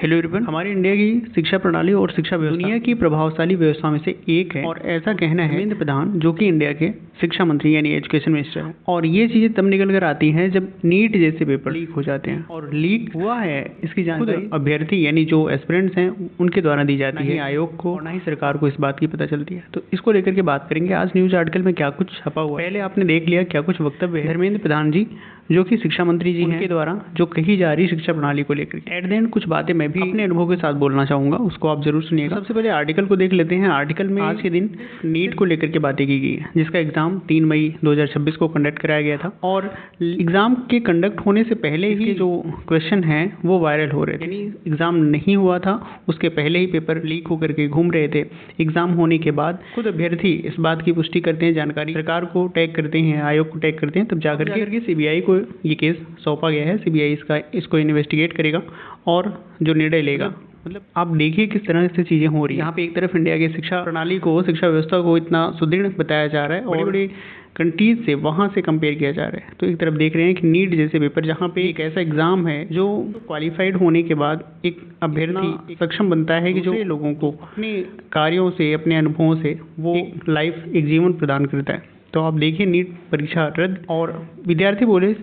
Hello everyone. हमारे India की शिक्षा प्रणाली और शिक्षा व्यवस्था दुनिया की प्रभावशाली व्यवस्था में से एक है और ऐसा कहना है धर्मेंद्र प्रधान, जो कि इंडिया के शिक्षा मंत्री यानी एजुकेशन मिनिस्टर है। और ये चीजें तब निकल कर आती हैं जब नीट जैसे पेपर लीक हो जाते हैं, और लीक हुआ है इसकी जानकारी अभ्यर्थी यानी जो एस्पिरेंट्स हैं उनके द्वारा दी जाती है, आयोग को और ना ही सरकार को इस बात की पता चलती है। तो इसको लेकर के बात करेंगे आज न्यूज आर्टिकल में क्या कुछ छपा हुआ है। पहले आपने देख लिया क्या कुछ वक्तव्य है धर्मेंद्र प्रधान जी, जो कि शिक्षा मंत्री जी हैं, के द्वारा जो कही जा रही शिक्षा प्रणाली को लेकर। एट द एंड कुछ बातें मैं भी अपने अनुभव के साथ बोलना चाहूंगा, उसको आप जरूर सुनिएगा। सबसे पहले आर्टिकल को देख लेते हैं। आर्टिकल में आज के दिन नीट को लेकर के बातें की गई है, जिसका एग्जाम 3 मई 2026 को कंडक्ट कराया गया था। और एग्जाम के कंडक्ट होने से पहले ही जो क्वेश्चन है वो वायरल हो रहे थे, यानी एग्जाम नहीं हुआ था उसके पहले ही पेपर लीक होकर के घूम रहे थे। एग्जाम होने के बाद खुद अभ्यर्थी इस बात की पुष्टि करते हैं, जानकारी सरकार को टैग करते हैं, आयोग को टैग करते हैं, तब जाकर के सीबीआई को ये केस सौंपा गया है। सीबीआई इसको इन्वेस्टिगेट करेगा और जो निर्णय लेगा। मतलब आप देखिए किस तरह से चीजें हो रही है। यहाँ पे एक तरफ इंडिया की शिक्षा प्रणाली को, शिक्षा व्यवस्था को इतना सुदृढ़ बताया जा रहा है और बड़ी कंट्रीज से वहाँ से कंपेयर किया जा रहा है। तो एक तरफ देख रहे हैं कि नीट जैसे पेपर, जहाँ पे एक ऐसा एग्जाम है जो क्वालिफाइड होने के बाद एक अभ्यर्थी सक्षम बनता है कि जो लोगों को अपने कार्यों से, अपने अनुभवों से वो लाइफ, एक जीवन प्रदान करता है। तो आप देखिए नीट परीक्षा रद्द और विद्यार्थी बोले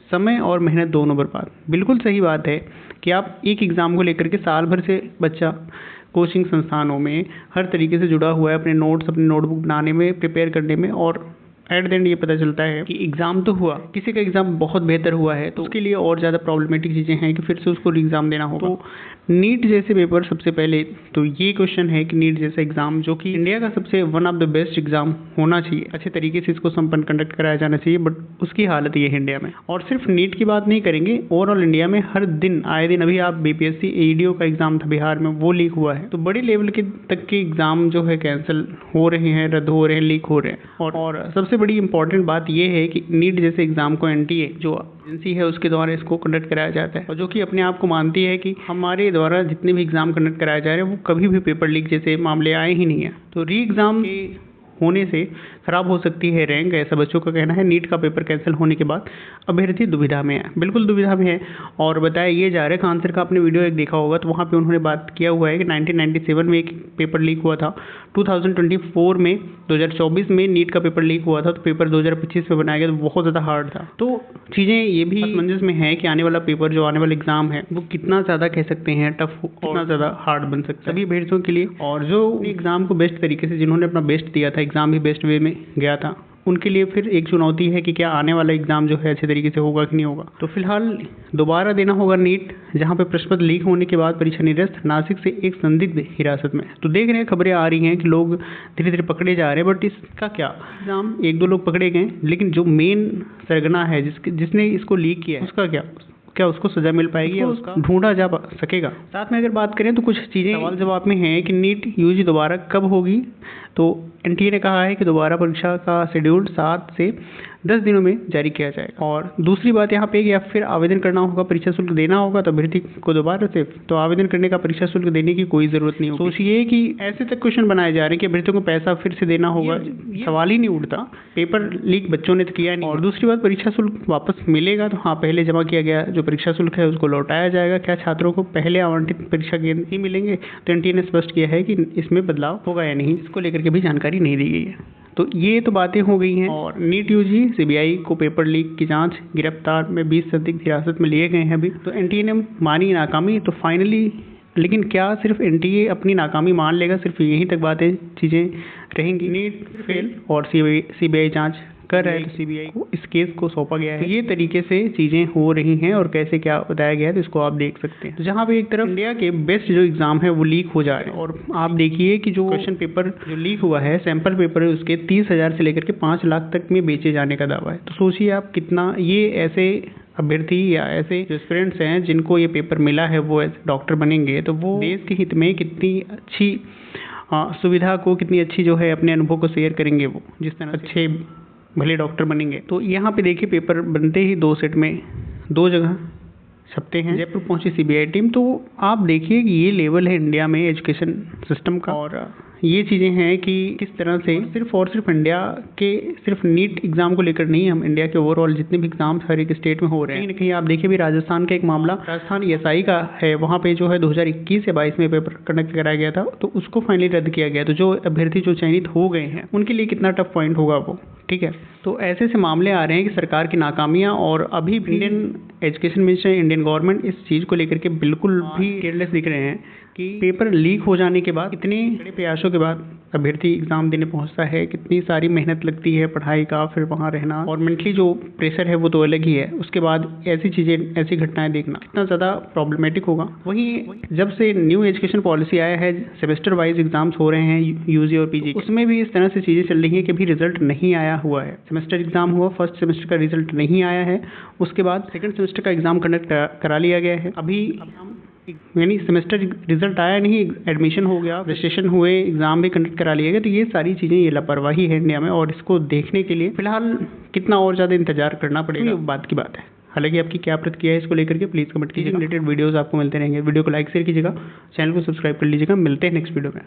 समय और मेहनत दोनों बर्बाद। बिल्कुल सही बात है कि आप एक एग्ज़ाम को लेकर के साल भर से बच्चा कोचिंग संस्थानों में हर तरीके से जुड़ा हुआ है, अपने नोट्स, अपने नोटबुक बनाने में, प्रिपेयर करने में, और एट द एंड ये पता चलता है कि एग्ज़ाम तो हुआ, किसी का एग्ज़ाम बहुत बेहतर हुआ है तो उसके लिए और ज़्यादा प्रॉब्लमेटिक चीज़ें हैं कि फिर से उसको एग्ज़ाम देना होगा। तो नीट जैसे पेपर, सबसे पहले तो ये क्वेश्चन है कि नीट जैसा एग्ज़ाम, जो कि इंडिया का सबसे one of the best exam होना चाहिए, अच्छे तरीके से इसको संपन्न कंडक्ट कराया जाना चाहिए, बट उसकी हालत ये है इंडिया में। और सिर्फ नीट की बात नहीं करेंगे, ओवरऑल इंडिया में हर दिन, आए दिन, अभी आप बीपीएससी एईडीओ का एग्ज़ाम था बिहार में, वो लीक हुआ है। तो बड़े लेवल के तक के एग्ज़ाम जो है कैंसिल हो रहे हैं, रद्द हो रहे हैं, लीक हो रहे हैं। और सबसे बड़ी इंपॉर्टेंट बात यह है कि नीट जैसे एग्ज़ाम को एनटीए जो एजेंसी है उसके द्वारा इसको कंडक्ट कराया जाता है, और जो कि अपने आप को मानती है कि हमारे द्वारा जितने भी एग्ज़ाम कंडक्ट कराए जा रहे हैं वो कभी भी पेपर लीक जैसे मामले आए ही नहीं है। तो री एग्ज़ाम होने से खराब हो सकती है रैंक, ऐसा बच्चों का कहना है। नीट का पेपर कैंसिल होने के बाद अभ्यर्थी दुविधा में है, बिल्कुल दुविधा में है। और बताया ये जा रहा है, खान सर का आपने वीडियो एक देखा होगा, तो वहाँ पे उन्होंने बात किया हुआ है कि 1997 में एक पेपर लीक हुआ था, 2024 में 2024 में नीट का पेपर लीक हुआ था, तो पेपर 2025 में बनाया गया, तो बहुत ज़्यादा हार्ड था। तो चीज़ें ये भी असमंजस में है कि आने वाला पेपर, जो आने वाला एग्ज़ाम है, वो कितना ज़्यादा कह सकते हैं टफ, कितना ज़्यादा हार्ड बन सकता है सभी अभ्यर्थियों के लिए। और जो एग्ज़ाम को बेस्ट तरीके से, जिन्होंने अपना बेस्ट दिया था, एग्ज़ाम भी बेस्ट वे में गया था, उनके लिए फिर एक चुनौती है कि क्या आने वाला एग्ज़ाम जो है अच्छे तरीके से होगा कि नहीं होगा। तो फिलहाल दोबारा देना होगा नीट, जहां पे प्रश्न पत्र लीक होने के बाद परीक्षा निरस्त, नासिक से एक संदिग्ध हिरासत में। तो देख रहे हैं, खबरें आ रही हैं कि लोग धीरे धीरे पकड़े जा रहे हैं, बट इसका क्या एग्ज़ाम, 1-2 लोग पकड़े गए, लेकिन जो मेन सरगना है जिसने इसको लीक किया है, उसका क्या उसको सजा मिल पाएगी या उसका ढूंढा जा सकेगा। साथ में अगर बात करें तो कुछ चीज़ें सवाल जवाब में हैं कि नीट यूजी दोबारा कब होगी। तो एनटीए ने कहा है कि दोबारा परीक्षा का शेड्यूल 7 से 10 दिनों में जारी किया जाएगा। और दूसरी बात यहाँ पे, या फिर आवेदन करना होगा, परीक्षा शुल्क देना होगा, तो अभ्यर्थी को दोबारा से तो आवेदन करने का परीक्षा शुल्क देने की कोई ज़रूरत नहीं होगी। सोचिए कि ऐसे तक क्वेश्चन बनाए जा रहे हैं कि अभ्यर्थियों को पैसा फिर से देना होगा, सवाल ही नहीं उठता। पेपर लीक बच्चों ने तो किया नहीं। और दूसरी बात, परीक्षा शुल्क वापस मिलेगा तो हाँ, पहले जमा किया गया जो परीक्षा शुल्क है उसको लौटाया जाएगा। क्या छात्रों को पहले आवंटित परीक्षा केंद्र ही मिलेंगे? तो एनटीए ने स्पष्ट किया है कि इसमें बदलाव होगा या नहीं, इसको लेकर के भी जानकारी नहीं दी गई है। तो ये तो बातें हो गई हैं। और नीट यूजी, सीबीआई को पेपर लीक की जांच, गिरफ्तार में 20 संदिग्ध हिरासत में लिए गए हैं अभी। तो एनटीए ने मानी नाकामी, तो फाइनली, लेकिन क्या सिर्फ एनटीए अपनी नाकामी मान लेगा? सिर्फ यहीं तक बातें, चीज़ें रहेंगी? नीट फेल और सीबीआई जांच कर रहा है, तो सीबीआई को इस केस को सौंपा गया है। तो ये तरीके से चीज़ें हो रही हैं, और कैसे क्या बताया गया है तो इसको आप देख सकते हैं। तो जहाँ पे एक तरफ इंडिया के बेस्ट जो एग्ज़ाम है वो लीक हो जा रहे हैं, और आप देखिए कि जो क्वेश्चन पेपर जो लीक हुआ है, सैंपल पेपर है, उसके 30,000 से लेकर के 5 लाख तक में बेचे जाने का दावा है। तो सोचिए आप कितना, ये ऐसे अभ्यर्थी या ऐसे जो स्टूडेंट्स हैं जिनको ये पेपर मिला है, वो डॉक्टर बनेंगे, तो वो देश के हित में कितनी अच्छी सुविधा को, कितनी अच्छी जो है अपने अनुभव को शेयर करेंगे, वो जिस तरह अच्छे भले डॉक्टर बनेंगे। तो यहाँ पे देखिए, पेपर बनते ही 2 सेट में 2 जगह छपते हैं। जयपुर पहुंची सीबीआई टीम। तो आप देखिए कि ये लेवल है इंडिया में एजुकेशन सिस्टम का, और ये चीज़ें हैं कि किस तरह से सिर्फ और सिर्फ इंडिया के सिर्फ नीट एग्जाम को लेकर नहीं, हम इंडिया के ओवरऑल जितने भी एग्जाम्स हर एक स्टेट में हो रहे हैं। कहीं ना कहीं आप देखिए भी राजस्थान का एक मामला, राजस्थान एसआई का है, वहाँ पे जो है 2021 या 22 में पेपर कंडक्ट कराया गया था, तो उसको फाइनली रद्द किया गया। तो जो अभ्यर्थी जो चयनित हो गए हैं उनके लिए कितना टफ पॉइंट होगा वो, ठीक है। तो ऐसे से मामले आ रहे हैं कि सरकार की नाकामियां, और अभी Indian education minister, Indian government इस चीज़ को लेकर के बिल्कुल भी केयरलेस दिख रहे हैं कि पेपर लीक हो जाने के बाद कितने बड़े प्रयासों के बाद अभ्यर्थी एग्जाम देने पहुंचता है, कितनी सारी मेहनत लगती है पढ़ाई का, फिर वहाँ रहना, और मेंटली जो प्रेशर है वो तो अलग ही है। उसके बाद ऐसी चीज़ें, ऐसी घटनाएं देखना कितना ज़्यादा प्रॉब्लमेटिक होगा। वहीं जब से न्यू एजुकेशन पॉलिसी आया है, सेमेस्टर वाइज एग्जाम्स हो रहे हैं यूजी और पीजी, उसमें भी इस तरह से चीज़ें चल रही हैं कि अभी रिजल्ट नहीं आया हुआ है। सेमेस्टर एग्जाम हुआ, फर्स्ट सेमेस्टर का रिजल्ट नहीं आया है, उसके बाद सेकंड सेमेस्टर का एग्जाम कंडक्ट करा लिया गया है। अभी यानी सेमेस्टर रिजल्ट आया नहीं, एडमिशन हो गया, रजिस्ट्रेशन हुए, एग्जाम भी कंडक्ट करा लिया गया। तो ये सारी चीज़ें, ये लापरवाही है इंडिया में, और इसको देखने के लिए फिलहाल कितना और ज़्यादा इंतजार करना पड़ेगा, ये बात की बात है। हालांकि आपकी क्या प्रतिक्रिया है इसको लेकर के, प्लीज़ कमेंट कीजिए। रिलेटेड वीडियोस आपको मिलते रहेंगे। वीडियो को लाइक शेयर कीजिएगा, चैनल को सब्सक्राइब कर लीजिएगा। मिलते हैं नेक्स्ट वीडियो में।